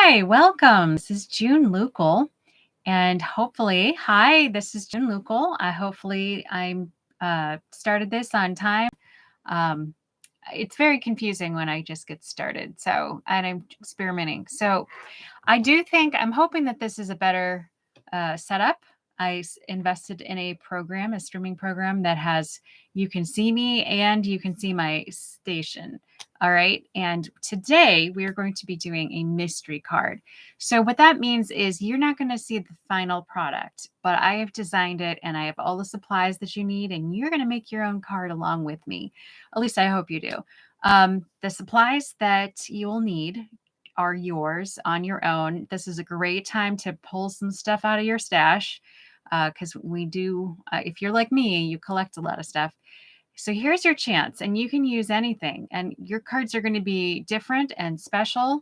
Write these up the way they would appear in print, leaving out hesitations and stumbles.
Hi, welcome. This is June Lucal, and hi, this is June Lucal. Hopefully I'm started this on time. Um, it's very confusing when I just get started, and I'm experimenting. So I'm hoping that this is a better setup. Invested in a streaming program that has, you can see me and you can see my station. All right. And today we are going to be doing a mystery card. So what that means is you're not going to see the final product, but I have designed it and I have all the supplies that you need, and you're going to make your own card along with me. At least I hope you do. The supplies that you will need are yours on your own. This is a great time to pull some stuff out of your stash because we do, if you're like me, you collect a lot of stuff. So here's your chance, and you can use anything. And your cards are going to be different and special,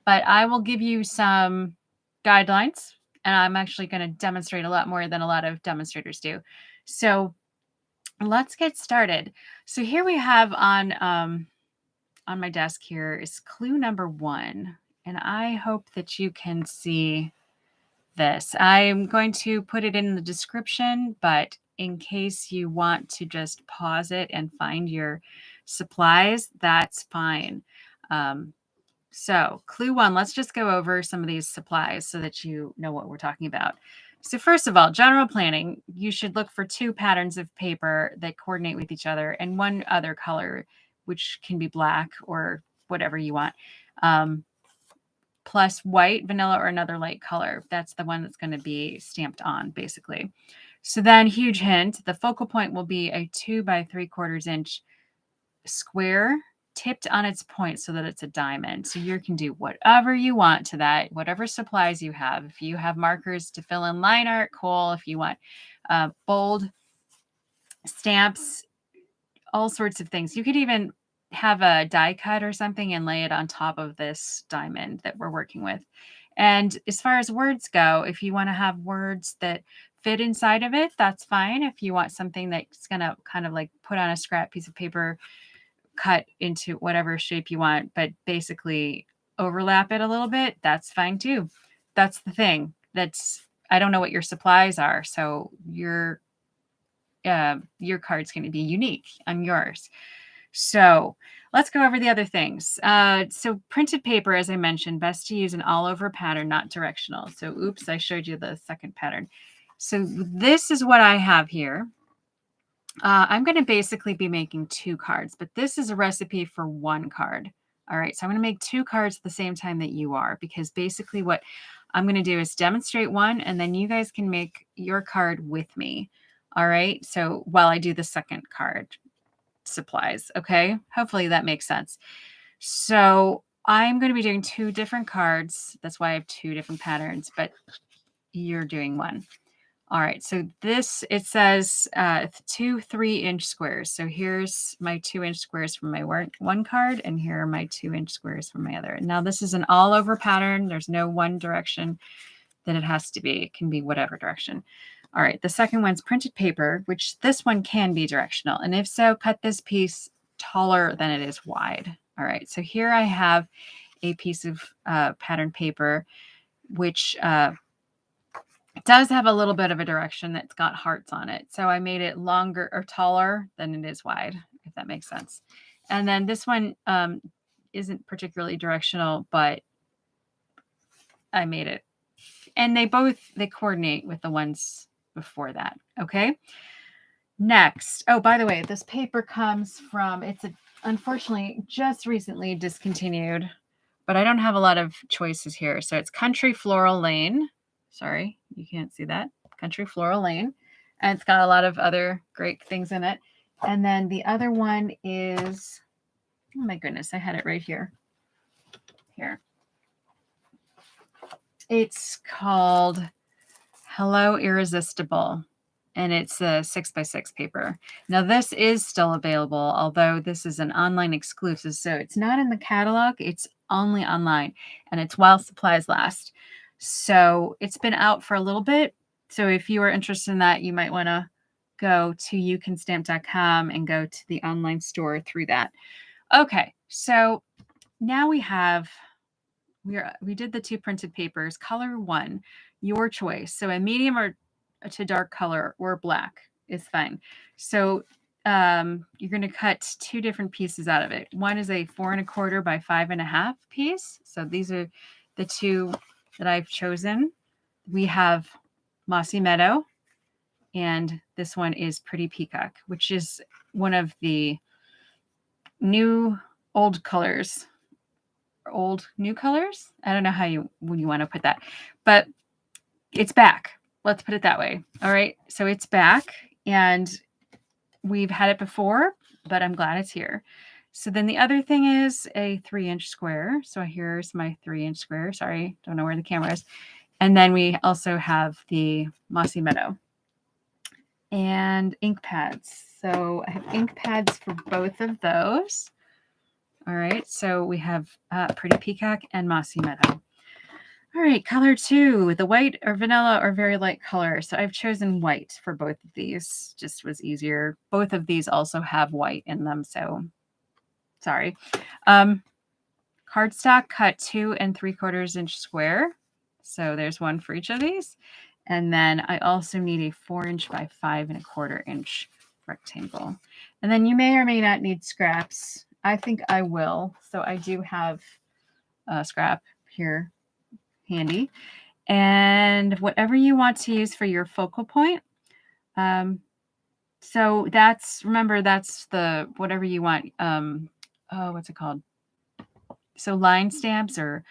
but I will give you some guidelines, and I'm actually going to demonstrate a lot more than a lot of demonstrators do. So let's get started. So here we have on my desk here is clue number 1. And I hope that you can see this. I'm going to put it in the description, but in case you want to just pause it and find your supplies, that's fine. So clue 1, let's just go over some of these supplies so that you know what we're talking about. So first of all, general planning, you should look for 2 patterns of paper that coordinate with each other and one other color, which can be black or whatever you want. Plus white, vanilla, or another light color. That's the one that's going to be stamped on, basically. So then, huge hint, the focal point will be a 2 by 3/4 inch square tipped on its point so that it's a diamond. So you can do whatever you want to that, whatever supplies you have. If you have markers to fill in line art, cool. If you want bold stamps, all sorts of things. You could even have a die cut or something and lay it on top of this diamond that we're working with. And as far as words go, if you want to have words that fit inside of it, that's fine. If you want something that's going to kind of like put on a scrap piece of paper, cut into whatever shape you want, but basically overlap it a little bit, that's fine too. That's the thing. I don't know what your supplies are, so your card's going to be unique on yours. So let's go over the other things. So printed paper, as I mentioned, best to use an all over pattern, not directional. So oops, I showed you the second pattern. So this is what I have here. I'm going to basically be making 2 cards, but this is a recipe for 1 card. All right, so I'm going to make 2 cards at the same time that you are, because basically what I'm going to do is demonstrate one, and then you guys can make your card with me. All right, so while I do the second card supplies, okay? Hopefully that makes sense. So I'm going to be doing 2 different cards. That's why I have 2 different patterns, but you're doing one. All right, so it says 2 3-inch squares. So here's my 2-inch squares from my one card, and here are my 2-inch squares from my other. Now this is an all over pattern. There's no one direction that it has to be. It can be whatever direction. All right, the second one's printed paper, which this one can be directional. And if so, cut this piece taller than it is wide. All right, so here I have a piece of pattern paper, which does have a little bit of a direction that's got hearts on it. So I made it longer or taller than it is wide, if that makes sense. And then this one isn't particularly directional, but I made it. And they coordinate with the ones before that. Okay. Next. Oh, by the way, this paper comes from, unfortunately just recently discontinued, but I don't have a lot of choices here. So it's Country Floral Lane. Sorry, you can't see that. Country Floral Lane. And it's got a lot of other great things in it. And then the other one is, oh my goodness, I had it right here. Here. It's called Hello Irresistible, and it's a 6x6 paper. Now this is still available, although this is an online exclusive, so it's not in the catalog. It's only online, and it's while supplies last. So it's been out for a little bit. So if you are interested in that, you might want to go to youcanstamp.com and go to the online store through that. Okay, so now we have we did the 2 printed papers. Color 1, your choice. So a medium or to dark color or black is fine. So you're going to cut 2 different pieces out of it. One is a 4 1/4 by 5 1/2 piece. So these are the 2 that I've chosen. We have Mossy Meadow, and this one is Pretty Peacock, which is one of the old colors. Old new colors. I don't know how you want to put that, but it's back. Let's put it that way. All right. So it's back, and we've had it before, but I'm glad it's here. So then the other thing is a 3-inch square. So here's my 3-inch square. Sorry, don't know where the camera is. And then we also have the Mossy Meadow and ink pads. So I have ink pads for both of those. All right, so we have Pretty Peacock and Mossy Meadow. All right, color 2, the white or vanilla or very light color. So I've chosen white for both of these. Just was easier. Both of these also have white in them, so sorry. Cardstock cut 2 3/4-inch square. So there's one for each of these. And then I also need a 4-inch by 5 1/4-inch rectangle. And then you may or may not need scraps. I think I will. So I do have a scrap here handy. And whatever you want to use for your focal point. So remember, that's the whatever you want. What's it called? So line stamps or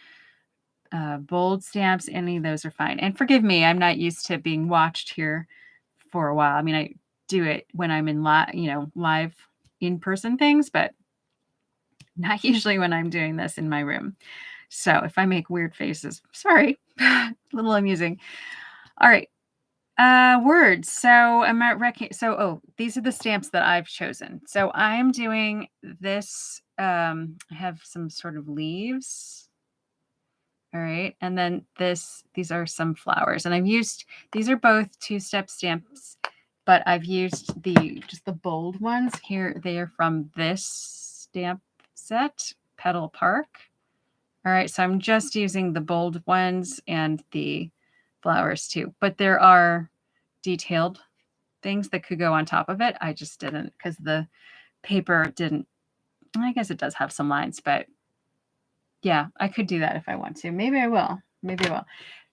bold stamps, any of those are fine. And forgive me, I'm not used to being watched here for a while. I mean, I do it when I'm in live in-person things, but not usually when I'm doing this in my room. So if I make weird faces, sorry, a little amusing. All right. Words. So these are the stamps that I've chosen. So I'm doing this. I have some sort of leaves. All right. And then these are some flowers. And these are both 2-step stamps, but I've used just the bold ones here. They are from this stamp set, Petal Park. All right. So I'm just using the bold ones and the flowers too, but there are detailed things that could go on top of it. I just didn't because the paper didn't. I guess it does have some lines, but yeah, I could do that if I want to. Maybe I will.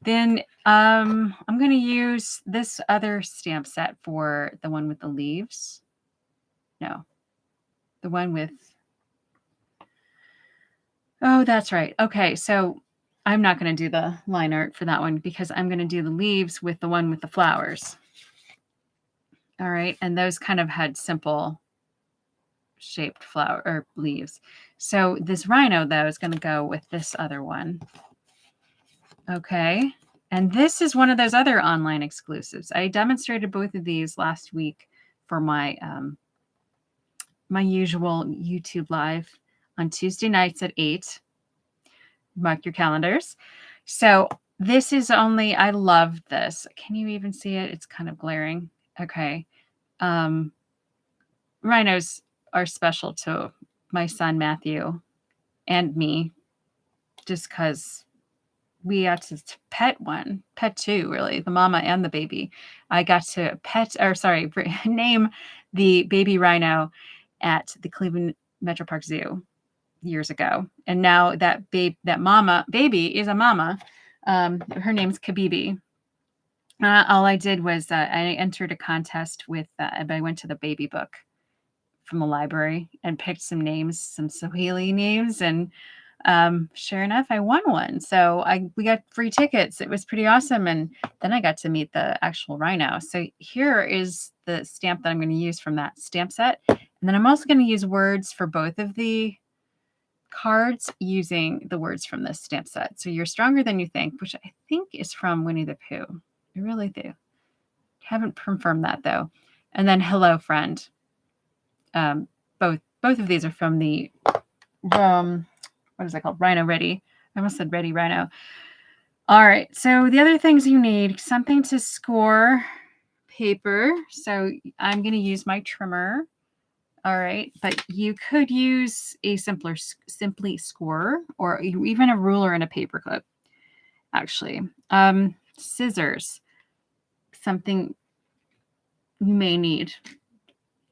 Then I'm going to use this other stamp set for the one with the leaves. No, the one with. Oh, that's right. Okay, so I'm not going to do the line art for that one because I'm going to do the leaves with the one with the flowers. All right, and those kind of had simple shaped flower or leaves. So this rhino, though, is going to go with this other one. Okay, and this is one of those other online exclusives. I demonstrated both of these last week for my my usual YouTube live on Tuesday nights at 8. Mark your calendars. So this is I love this. Can you even see it? It's kind of glaring. Okay. Rhinos are special to my son, Matthew, and me, just because we got to pet 2, really, the mama and the baby. I got to name the baby rhino at the Cleveland Metro Park Zoo years ago. And now that baby is a mama. Her name's Kabibi. All I did was I entered a contest with, I went to the baby book from the library and picked some names, some Swahili names. And sure enough, I won one. So we got free tickets. It was pretty awesome. And then I got to meet the actual rhino. So here is the stamp that I'm going to use from that stamp set. And then I'm also going to use words for both of the cards using the words from this stamp set. So You're Stronger Than You Think, which I think is from Winnie the Pooh. I really do. Haven't confirmed that though. And then Hello Friend. Both of these are from the what is that called? Rhino Ready. I almost said Ready Rhino. All right. So the other things you need, something to score paper. So I'm going to use my trimmer. All right, but you could use a simply scorer or even a ruler and a paper clip, actually. Scissors, something you may need,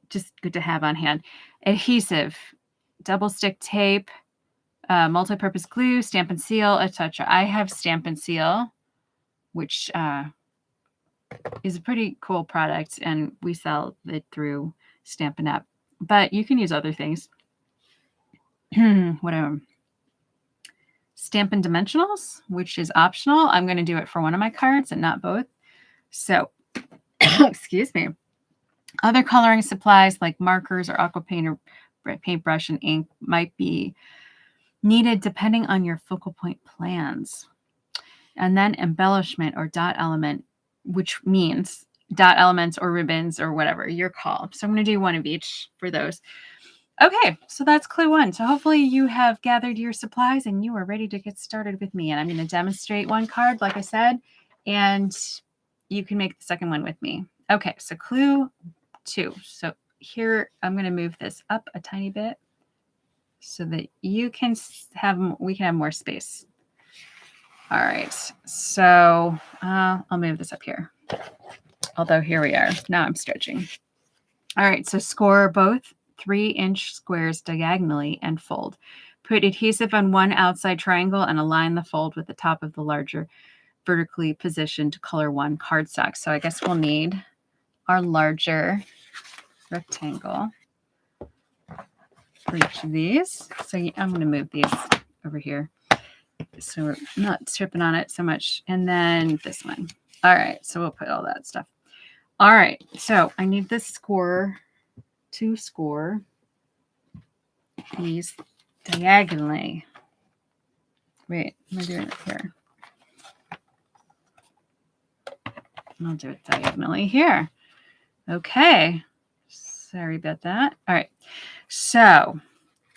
just good to have on hand. Adhesive, double stick tape, multi-purpose glue, Stampin' Seal, etc. I have Stampin' Seal, which is a pretty cool product, and we sell it through Stampin' Up. But you can use other things. Whatever. Stampin' Dimensionals, which is optional. I'm going to do it for one of my cards and not both. So, excuse me. Other coloring supplies like markers or aqua paint or paintbrush and ink might be needed depending on your focal point plans. And then embellishment or dot element, which means dot elements or ribbons or whatever, your call. So I'm going to do one of each for those. Okay, so that's clue 1. So hopefully you have gathered your supplies and you are ready to get started with me. And I'm going to demonstrate one card, like I said, and you can make the second one with me. Okay, so clue 2. So here I'm going to move this up a tiny bit so that we can have more space. All right, so I'll move this up here. Although here we are. Now I'm stretching. All right, so score both 3-inch squares diagonally and fold. Put adhesive on one outside triangle and align the fold with the top of the larger vertically positioned color 1 cardstock. So I guess we'll need our larger rectangle for each of these. So I'm going to move these over here so we're not tripping on it so much. And then this one. All right, so we'll put all that stuff. All right, so I need this scorer to score these diagonally. Wait, am I doing it here? I'll do it diagonally here. Okay, sorry about that. All right, so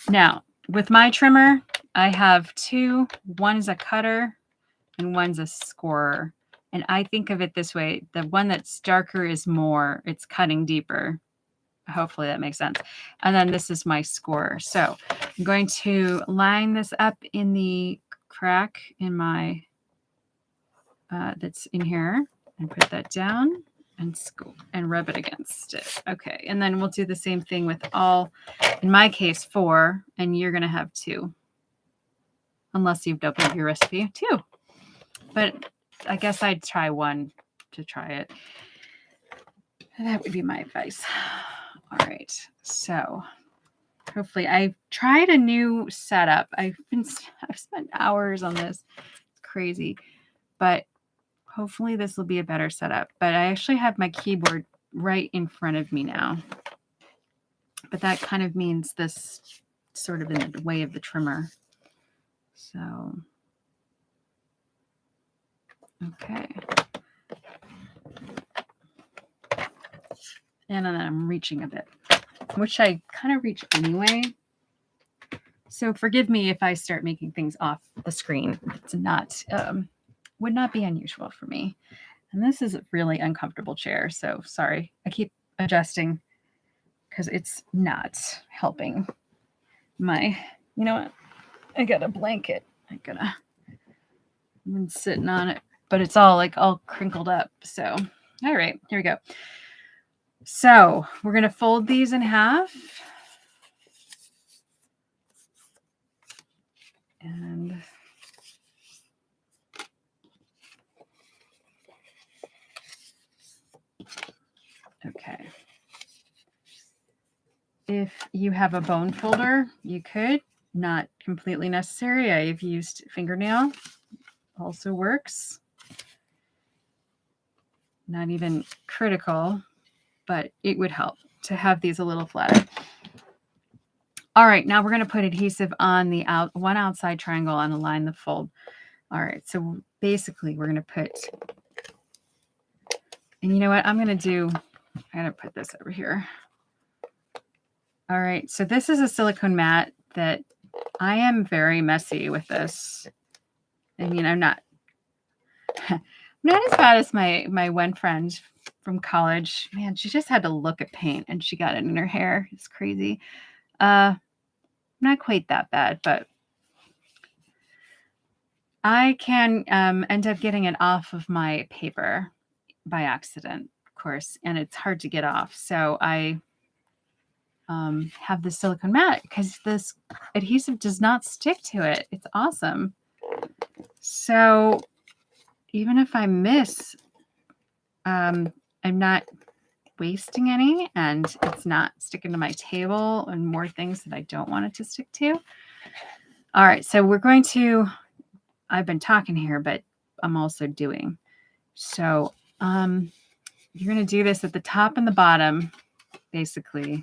now with my trimmer, I have 2. One is a cutter and one's a scorer. And I think of it this way. The one that's darker is more, it's cutting deeper. Hopefully that makes sense. And then this is my scorer. So I'm going to line this up in the crack in my, that's in here, and put that down and rub it against it. Okay. And then we'll do the same thing with all, in my case, 4, and you're going to have 2. Unless you've doubled your recipe, 2. But I guess I'd try 1 to try it. That would be my advice. All right. So hopefully I've tried a new setup. I've spent hours on this. It's crazy. But hopefully this will be a better setup. But I actually have my keyboard right in front of me now. But that kind of means this sort of in the way of the trimmer. So, okay. And then I'm reaching a bit, which I kind of reach anyway. So forgive me if I start making things off the screen. It's not, would not be unusual for me. And this is a really uncomfortable chair. So sorry, I keep adjusting because it's not helping my, you know what? I got a blanket. I've been sitting on it, but it's all crinkled up. So, all right, here we go. So we're going to fold these in half. And okay. If you have a bone folder, you could. Not completely necessary. I've used fingernail. Also works. Not even critical, but it would help to have these a little flatter. All right, now we're going to put adhesive on the one outside triangle and align the fold. All right, so basically we're going to put, and you know what I'm going to do? I'm going to put this over here. All right, so this is a silicone mat that I am very messy with this. I mean, I'm not as bad as my one friend from college. Man, she just had to look at paint and she got it in her hair. It's crazy. Not quite that bad, but I can end up getting it off of my paper by accident, of course, and it's hard to get off. So I have the silicone mat because this adhesive does not stick to it. It's awesome. So even if I miss, I'm not wasting any, and it's not sticking to my table and more things that I don't want it to stick to. All right, so we're going to, I've been talking here, but I'm also doing. So you're going to do this at the top and the bottom, basically,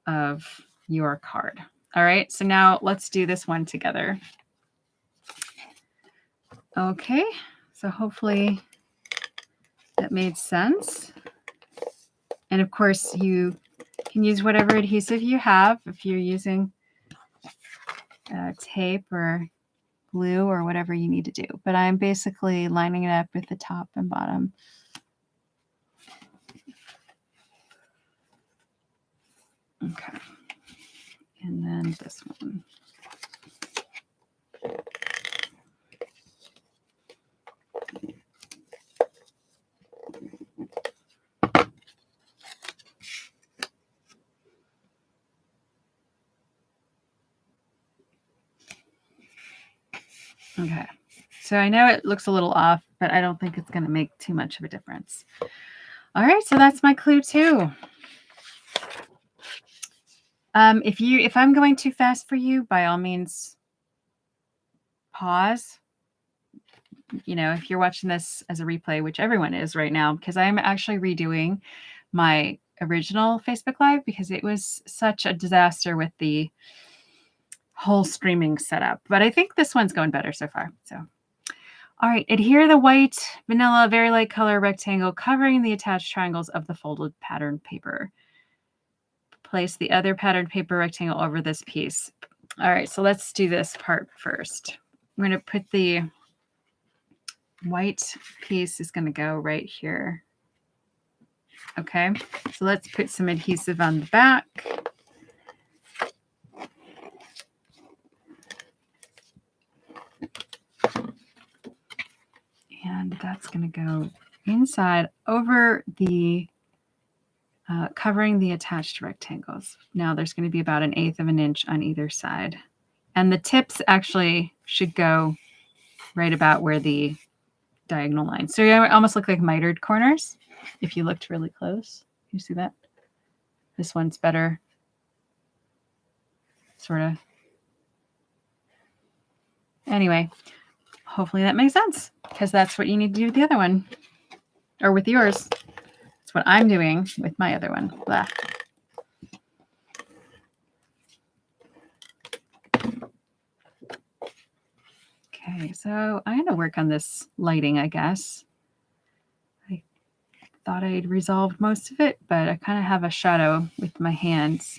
of your card. All right, so now let's do this one together. Okay, so hopefully that made sense. And of course, you can use whatever adhesive you have. If you're using tape or glue or whatever you need to do. But I'm basically lining it up with the top and bottom. Okay. And then this one. Okay, so I know it looks a little off, but I don't think it's going to make too much of a difference. All right, so that's my clue too. If I'm going too fast for you, by all means, pause. You know, if you're watching this as a replay, which everyone is right now, because I'm actually redoing my original Facebook Live because it was such a disaster with the whole streaming setup. But I think this one's going better so far. So, all right, adhere the white, vanilla, very light color rectangle covering the attached triangles of the folded pattern paper. Place the other patterned paper rectangle over this piece. All right, so let's do this part first. I'm going to put the white piece is going to go right here. Okay, so let's put some adhesive on the back. And that's going to go inside over the covering the attached rectangles. Now there's going to be about 1/8 of an inch on either side. And the tips actually should go right about where the diagonal line. So you almost look like mitered corners if you looked really close. You see that? This one's better. Sort of. Anyway, hopefully that makes sense because that's what you need to do with the other one or with yours. That's what I'm doing with my other one. Blah. Okay, so I'm going to work on this lighting, I guess. I thought I'd resolved most of it, but I kind of have a shadow with my hands.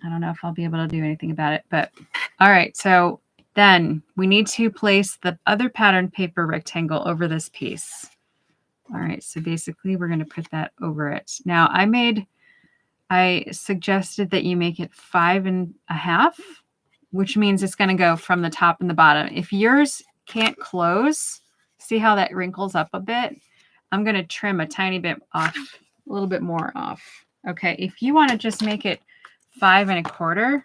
I don't know if I'll be able to do anything about it, but all right. So then we need to place the other pattern paper rectangle over this piece. All right, so basically we're going to put that over it. Now I suggested that you make it 5 1/2, which means it's going to go from the top and the bottom. If yours can't close, see how that wrinkles up a bit? I'm going to trim a tiny bit off, a little bit more off. Okay, if you want to just make it 5 1/4,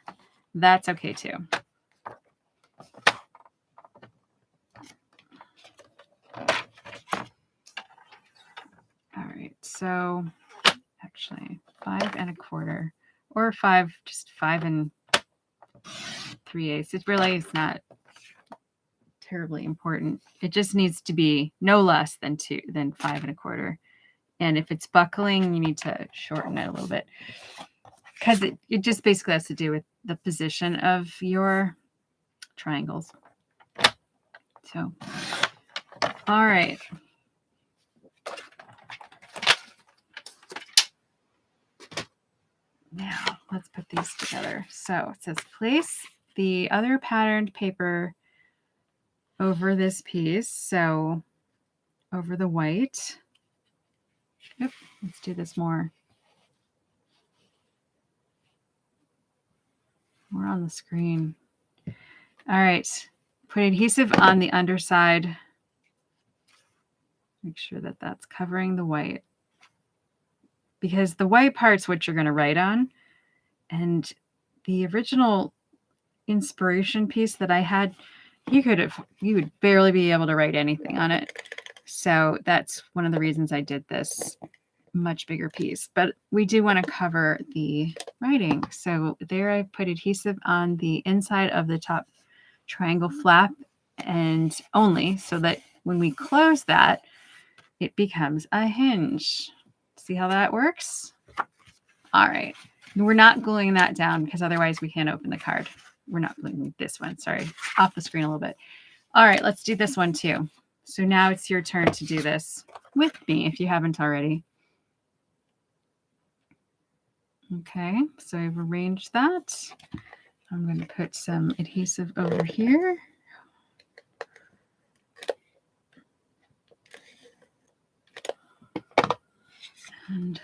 that's okay too. All right, so actually 5 1/4 or 5 3/8. It really is not terribly important. It just needs to be no less than 5 1/4. And if it's buckling, you need to shorten it a little bit because it just basically has to do with the position of your triangles. So, all right. Now let's put these together. So it says place the other patterned paper over this piece. So over the white. Oop, let's do this more. More on the screen. All right. Put adhesive on the underside. Make sure that that's covering the white. Because the white part's what you're going to write on. And the original inspiration piece that I had, you would barely be able to write anything on it. So that's one of the reasons I did this much bigger piece. But we do want to cover the writing. So there I put adhesive on the inside of the top triangle flap, and only so that when we close that, it becomes a hinge. See how that works? All right. We're not gluing that down because otherwise we can't open the card. We're not gluing this one. Sorry, off the screen a little bit. All right, let's do this one too. So now it's your turn to do this with me if you haven't already. Okay, so I've arranged that. I'm going to put some adhesive over here. And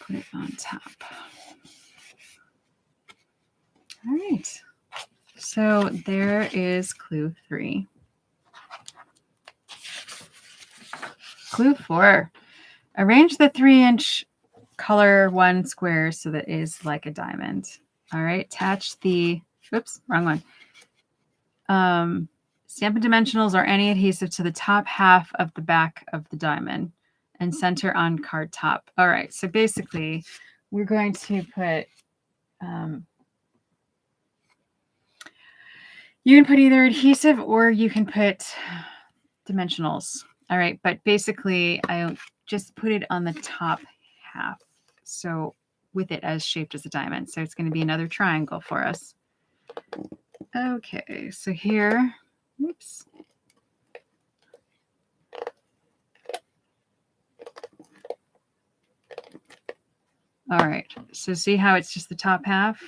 put it on top. All right. So there is clue 3. Clue 4. Arrange the 3-inch color 1 square so that it is like a diamond. All right. Attach the, oops, wrong one. Stampin' Dimensionals or any adhesive to the top half of the back of the diamond and center on card top. All right. So basically, we're going to put, you can put either adhesive or you can put dimensionals. All right. But basically, I just put it on the top half. So with it as shaped as a diamond. So it's going to be another triangle for us. Okay. So here, oops. All right. So see how it's just the top half?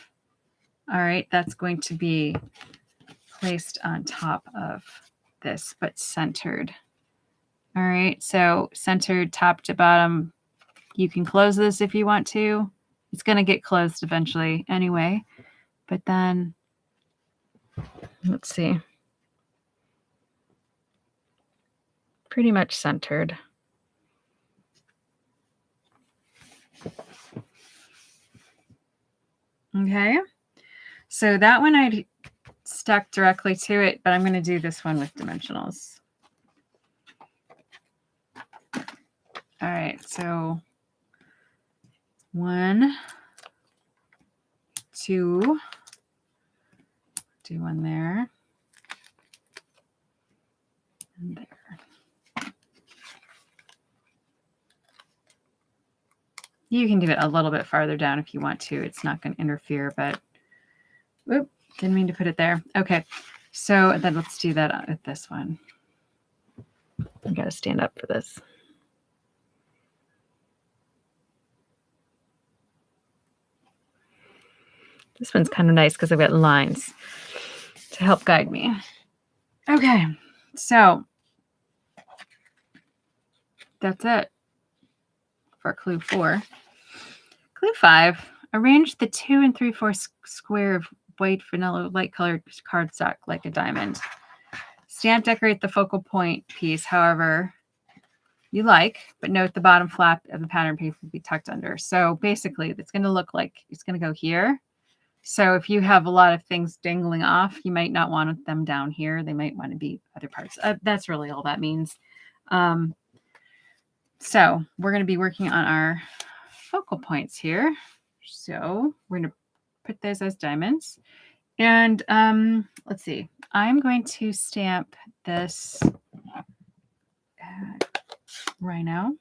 All right. That's going to be placed on top of this, but centered. All right. So centered top to bottom. You can close this if you want to. It's going to get closed eventually anyway. But then, let's see. Pretty much centered. Okay. So that one I stuck directly to it, but I'm going to do this one with dimensionals. All right. So 1, 2, do one there. And there. You can do it a little bit farther down if you want to. It's not going to interfere, but whoop, didn't mean to put it there. Okay, so then let's do that with this one. I got to stand up for this. This one's kind of nice because I've got lines to help guide me. Okay, so that's it for clue 4. Clue 5, arrange the 2 3/4 square of white vanilla light colored cardstock like a diamond. Stamp decorate the focal point piece however you like, but note the bottom flap of the pattern piece will be tucked under. So basically it's going to look like it's going to go here. So if you have a lot of things dangling off, you might not want them down here. They might want to be other parts. That's really all that means. So we're going to be working on our focal points here. So we're going to put those as diamonds. And let's see. I'm going to stamp this rhino.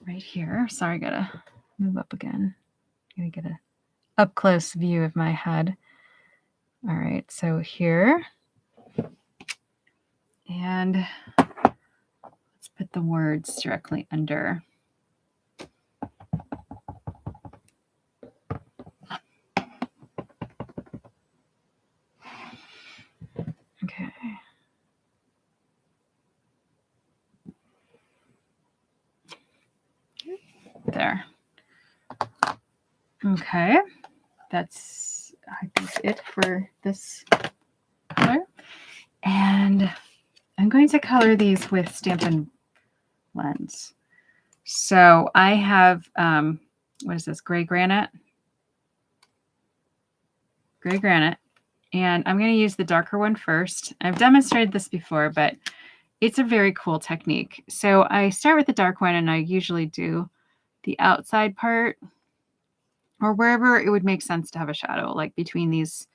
Right here. Sorry, gotta move up again. Gotta get a up close view of my head. All right, so here. And let's put the words directly under. Okay. there. Okay, that's, I think, it for this color. And I'm going to color these with Stampin' Blends. So I have, what is this, gray granite? Gray granite. And I'm going to use the darker one first. I've demonstrated this before, but it's a very cool technique. So I start with the dark one, and I usually do the outside part or wherever it would make sense to have a shadow, like between these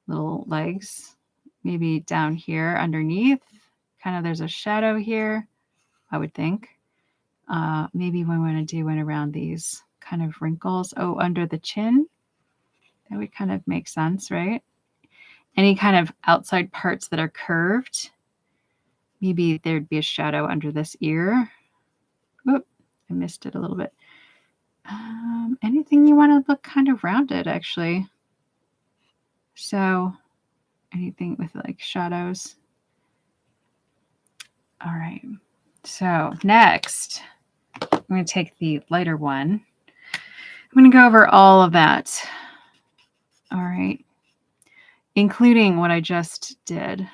little legs, maybe down here underneath. Kind of there's a shadow here, I would think. Maybe we want to do one around these kind of wrinkles. Oh, under the chin. That would kind of make sense, right? Any kind of outside parts that are curved. Maybe there'd be a shadow under this ear. Oop, I missed it a little bit. Anything you want to look kind of rounded, actually. So anything with like shadows. All right. So next, I'm going to take the lighter one. I'm going to go over all of that. All right. Including what I just did.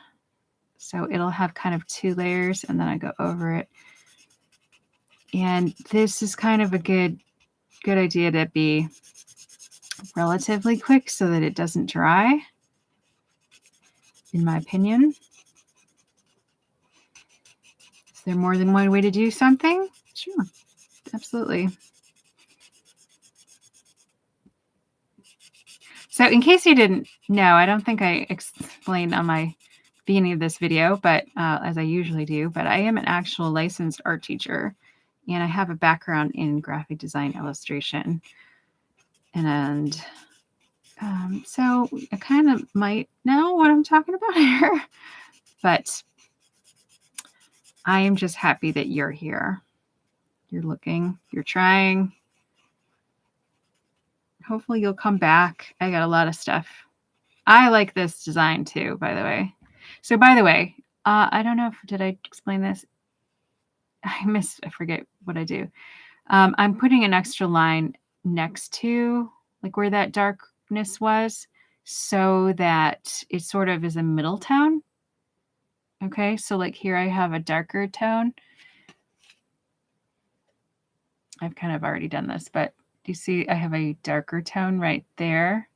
So it'll have kind of 2 layers, and then I go over it. And this is kind of a good idea to be relatively quick so that it doesn't dry, in my opinion. Is there more than one way to do something? Sure, absolutely. So in case you didn't know, I don't think I explained on my beginning of this video, but as I usually do, but I am an actual licensed art teacher, and I have a background in graphic design illustration. And so I kind of might know what I'm talking about here, but I am just happy that you're here. You're looking, you're trying. Hopefully you'll come back. I got a lot of stuff. I like this design too, by the way. So by the way, I don't know if, did I explain this? I forget what I do. I'm putting an extra line next to like where that darkness was, so that it sort of is a middle tone. Okay, so like here I have a darker tone. I've kind of already done this, but do you see I have a darker tone right there,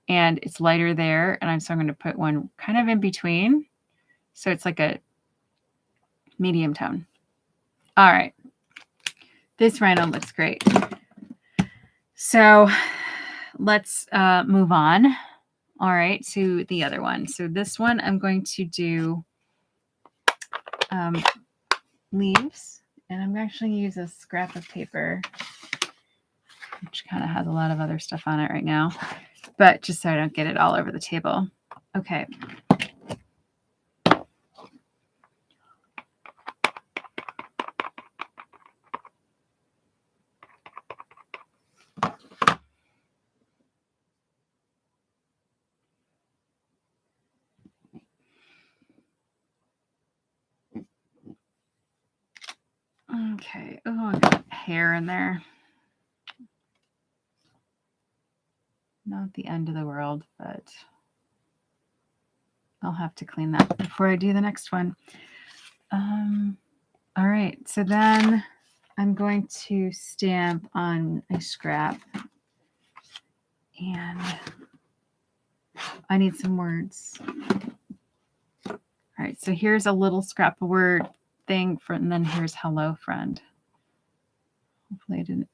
and it's lighter there, and so I'm going to put one kind of in between, so it's like a medium tone. All right, this rhino looks great. So let's move on. All right, to the other one. So this one I'm going to do leaves, and I'm actually going to use a scrap of paper, which kind of has a lot of other stuff on it right now, but just so I don't get it all over the table. Okay. Okay. Oh, I got hair in there. Not the end of the world, but I'll have to clean that before I do the next one. All right. So then I'm going to stamp on a scrap, and I need some words. All right. So here's a little scrap of word thing and then here's hello friend. Hopefully I didn't.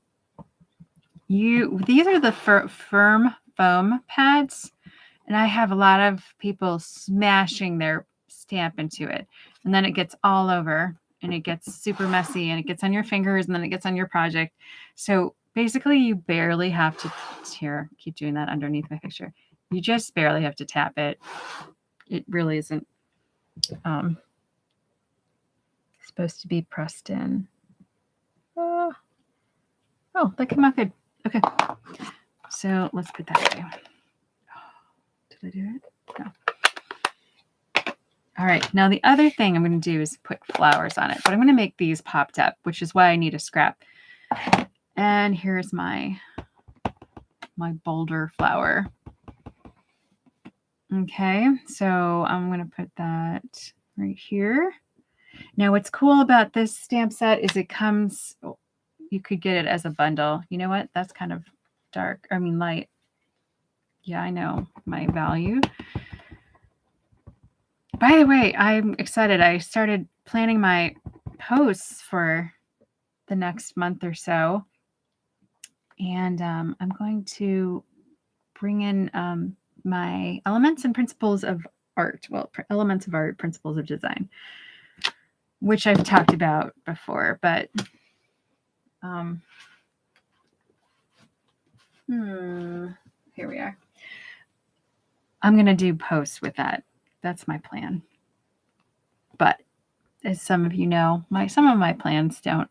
These are the firm foam pads, and I have a lot of people smashing their stamp into it, and then it gets all over, and it gets super messy, and it gets on your fingers, and then it gets on your project. So basically you barely have to, here, keep doing that underneath my picture. You just barely have to tap it. It really isn't supposed to be pressed in. Oh, that came out good. Okay. So let's put that away. Did I do it? No. All right. Now the other thing I'm going to do is put flowers on it, but I'm going to make these popped up, which is why I need a scrap. And here's my boulder flower. Okay, so I'm going to put that right here. Now, what's cool about this stamp set is it comes, you could get it as a bundle. You know what? That's kind of dark. I mean, light. Yeah, I know my value. By the way, I'm excited. I started planning my posts for the next month or so. And I'm going to bring in my elements and principles of art. Well, elements of art, principles of design, which I've talked about before, but here we are. I'm going to do posts with that. That's my plan. But as some of you know, some of my plans don't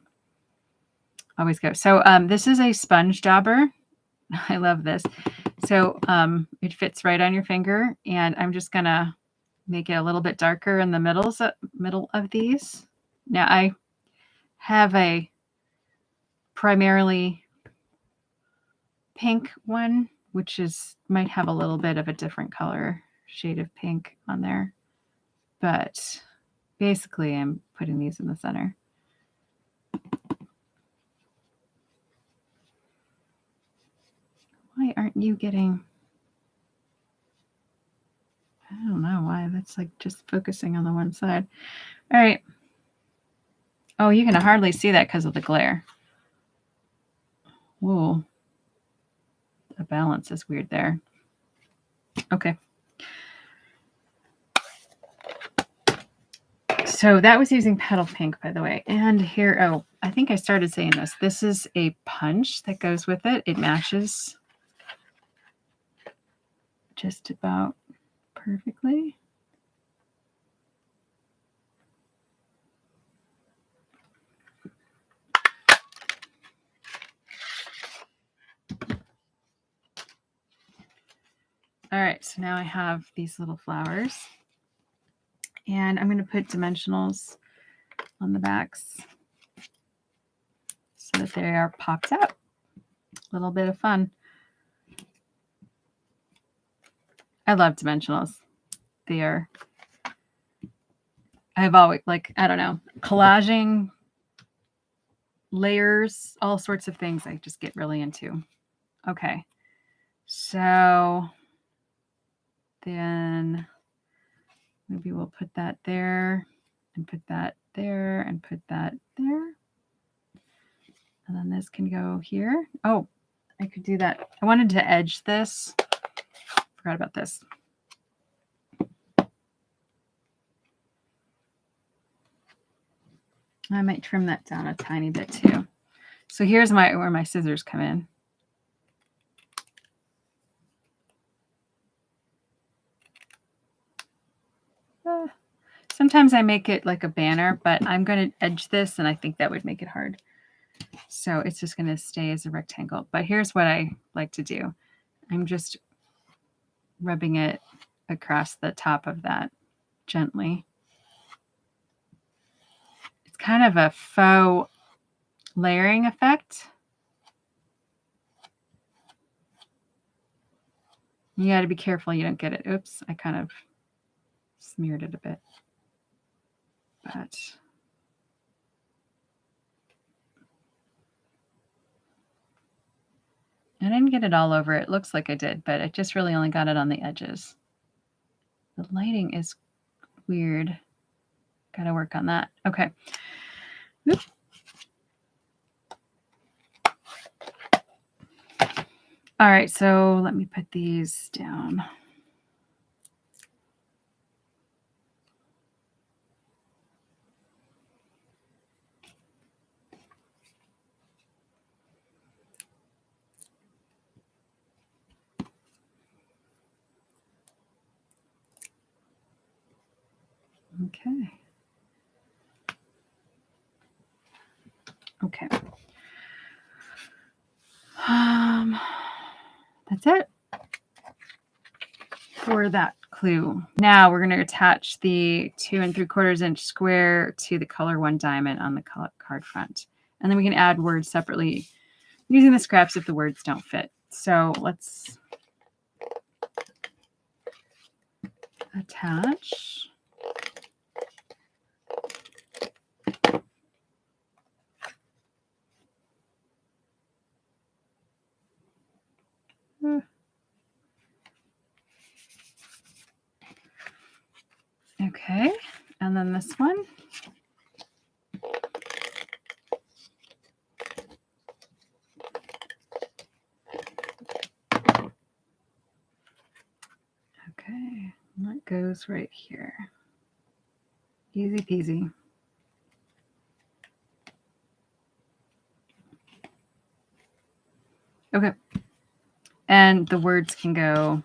always go. So this is a sponge dauber. I love this. So it fits right on your finger, and I'm just going to make it a little bit darker in the middle of these. Now I have a primarily pink one, which might have a little bit of a different color shade of pink on there. But basically I'm putting these in the center. Why aren't you getting... I don't know why that's like just focusing on the one side. All right. Oh, you can hardly see that because of the glare. Whoa. The balance is weird there. Okay. So that was using petal pink, by the way. And here, oh, I think I started saying this. This is a punch that goes with it. It matches just about perfectly. All right, so now I have these little flowers. And I'm going to put dimensionals on the backs so that they are popped out. A little bit of fun. I love dimensionals. They are, I've always, like, I don't know, collaging, layers, all sorts of things I just get really into. Okay, so then maybe we'll put that there and put that there and put that there. And then this can go here. Oh, I could do that. I wanted to edge this. Forgot about this. I might trim that down a tiny bit too. So here's where my scissors come in. Sometimes I make it like a banner, but I'm going to edge this, and I think that would make it hard. So it's just going to stay as a rectangle. But here's what I like to do. I'm just rubbing it across the top of that gently. It's kind of a faux layering effect. You got to be careful you don't get it. Oops, I kind of smeared it a bit. But I didn't get it all over. It looks like I did, but I just really only got it on the edges. The lighting is weird. Got to work on that. Okay. Oop. All right, so let me put these down. Okay. Okay. That's it for that clue. Now we're going to attach the 2 3/4 inch square to the color 1 diamond on the card front. And then we can add words separately using the scraps if the words don't fit. So let's attach. Okay, and then this one. Okay, that goes right here. Easy peasy. Okay, and the words can go,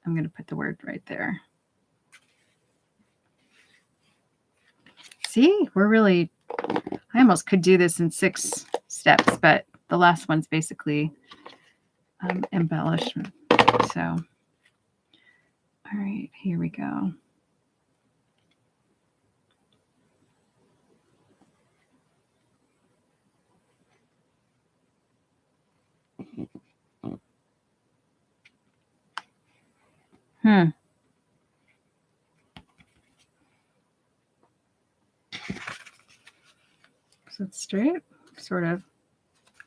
I'm going to put the word right there. See, we're really, I almost could do this in 6 steps, but the last one's basically embellishment. So, all right, here we go. So it's straight, sort of.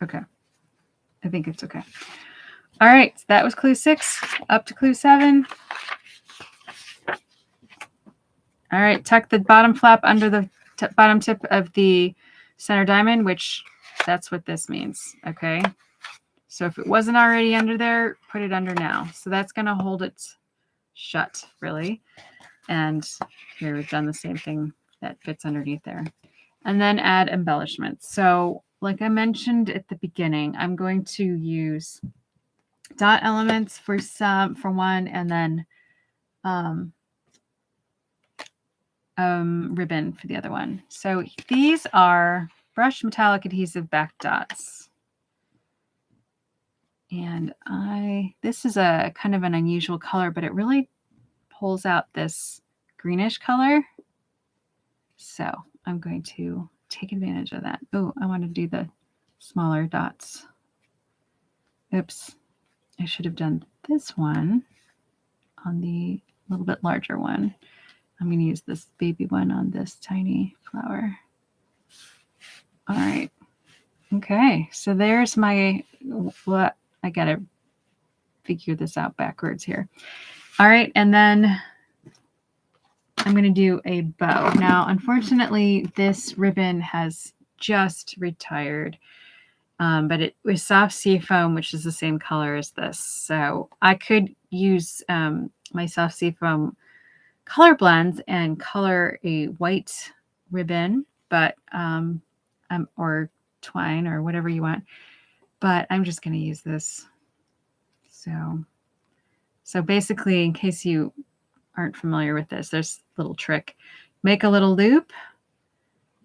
Okay. I think it's okay. All right, so that was clue 6. Up to clue 7. All right, tuck the bottom flap under the bottom tip of the center diamond, which that's what this means, okay? So if it wasn't already under there, put it under now. So that's going to hold it shut, really. And here we've done the same thing that fits underneath there. And then add embellishments. So like I mentioned at the beginning, I'm going to use dot elements for one, and then ribbon for the other one. So these are brushed metallic adhesive back dots. And this is a kind of an unusual color, but it really pulls out this greenish color. So I'm going to take advantage of that. Oh, I want to do the smaller dots. Oops. I should have done this one on the little bit larger one. I'm going to use this baby one on this tiny flower. All right. Okay. So there's my, what, I got to figure this out backwards here. All right. And then I'm going to do a bow. Now, unfortunately, this ribbon has just retired, but it was soft seafoam, which is the same color as this. So I could use my soft seafoam color blends and color a white ribbon, but or twine or whatever you want. But I'm just going to use this. So basically, in case you aren't familiar with this, there's a little trick. Make a little loop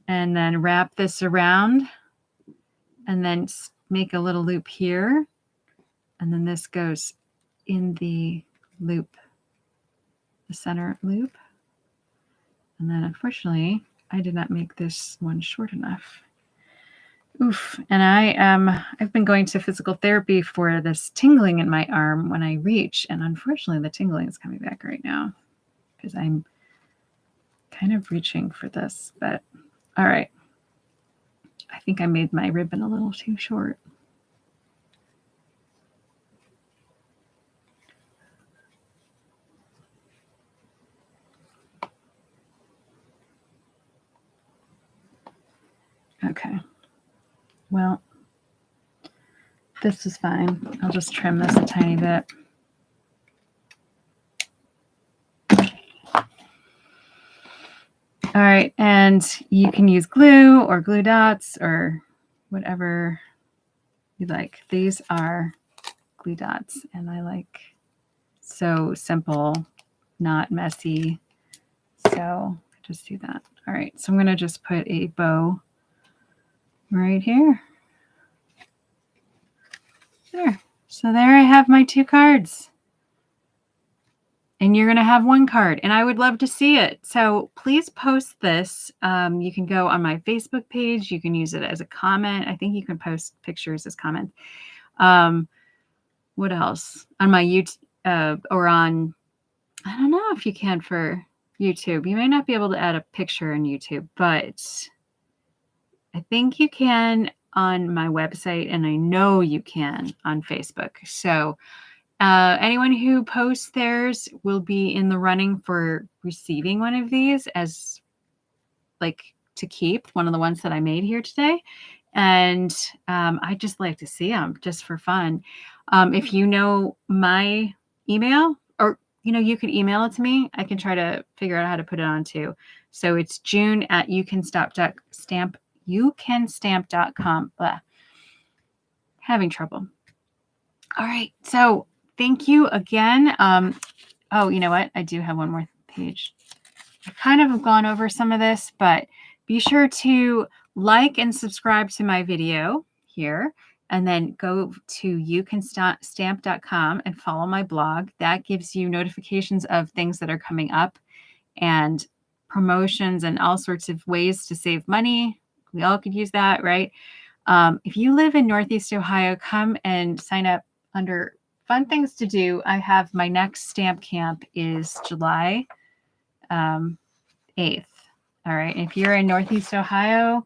and then wrap this around and then make a little loop here. And then this goes in the loop, the center loop. And then unfortunately, I did not make this one short enough. Oof. And I've been going to physical therapy for this tingling in my arm when I reach. And unfortunately, the tingling is coming back right now because I'm kind of reaching for this. But all right. I think I made my ribbon a little too short. Okay. Well, this is fine. I'll just trim this a tiny bit. All right, and you can use glue or glue dots or whatever you like. These are glue dots, and I like so simple, not messy. So just do that. All right, so I'm going to just put a bow right here. There. So there I have my 2 cards. and you're going to have one card, and I would love to see it. So please post this. You can go on my Facebook page. You can use it as a comment. I think you can post pictures as comments. What else? On my YouTube or on, I don't know if you can for YouTube. You may not be able to add a picture in YouTube, but I think you can on my website, and I know you can on Facebook. So anyone who posts theirs will be in the running for receiving one of these as like to keep, one of the ones that I made here today. And I just like to see them just for fun. If you know my email, or you could email it to me, I can try to figure out how to put it on too. So it's june@youcanstamp.com. Having trouble. All right. So thank you again. Oh, you know what? I do have one more page. I kind of have gone over some of this, but be sure to like and subscribe to my video here, and then go to youcanstamp.com and follow my blog. That gives you notifications of things that are coming up and promotions and all sorts of ways to save money. We all could use that, right? If you live in Northeast Ohio, come and sign up under fun things to do. I have my next stamp camp is July 8th. All right. If you're in Northeast Ohio,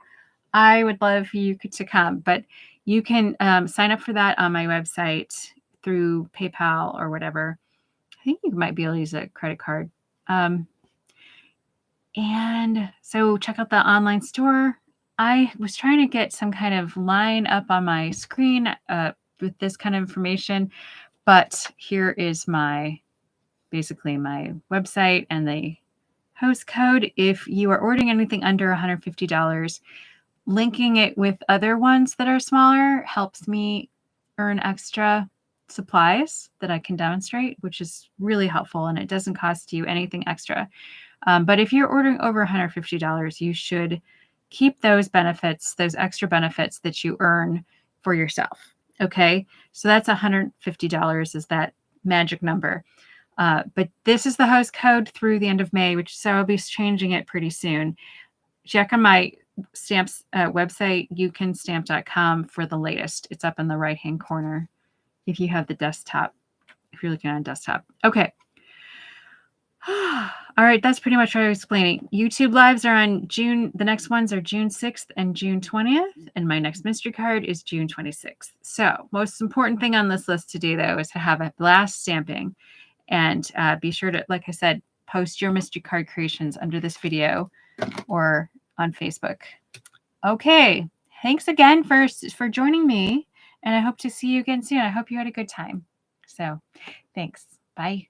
I would love for you to come, but you can sign up for that on my website through PayPal or whatever. I think you might be able to use a credit card. And so check out the online store. I was trying to get some kind of line up on my screen with this kind of information, but here is basically my website and the host code. If you are ordering anything under $150, linking it with other ones that are smaller helps me earn extra supplies that I can demonstrate, which is really helpful, and it doesn't cost you anything extra. But if you're ordering over $150, you should keep those benefits, those extra benefits that you earn for yourself. Okay, so that's $150 is that magic number. But this is the host code through the end of May, so I'll be changing it pretty soon. Check on my stamps website, youcanstamp.com, for the latest. It's up in the right-hand corner if you have the desktop, if you're looking on a desktop. Okay. All right, that's pretty much what I was explaining. YouTube lives are on the next ones are June 6th and June 20th, and my next mystery card is June 26th. So most important thing on this list to do, though, is to have a blast stamping. And be sure to, like I said, post your mystery card creations under this video or on Facebook. Okay, thanks again for joining me, and I hope to see you again soon. I hope you had a good time. So thanks. Bye.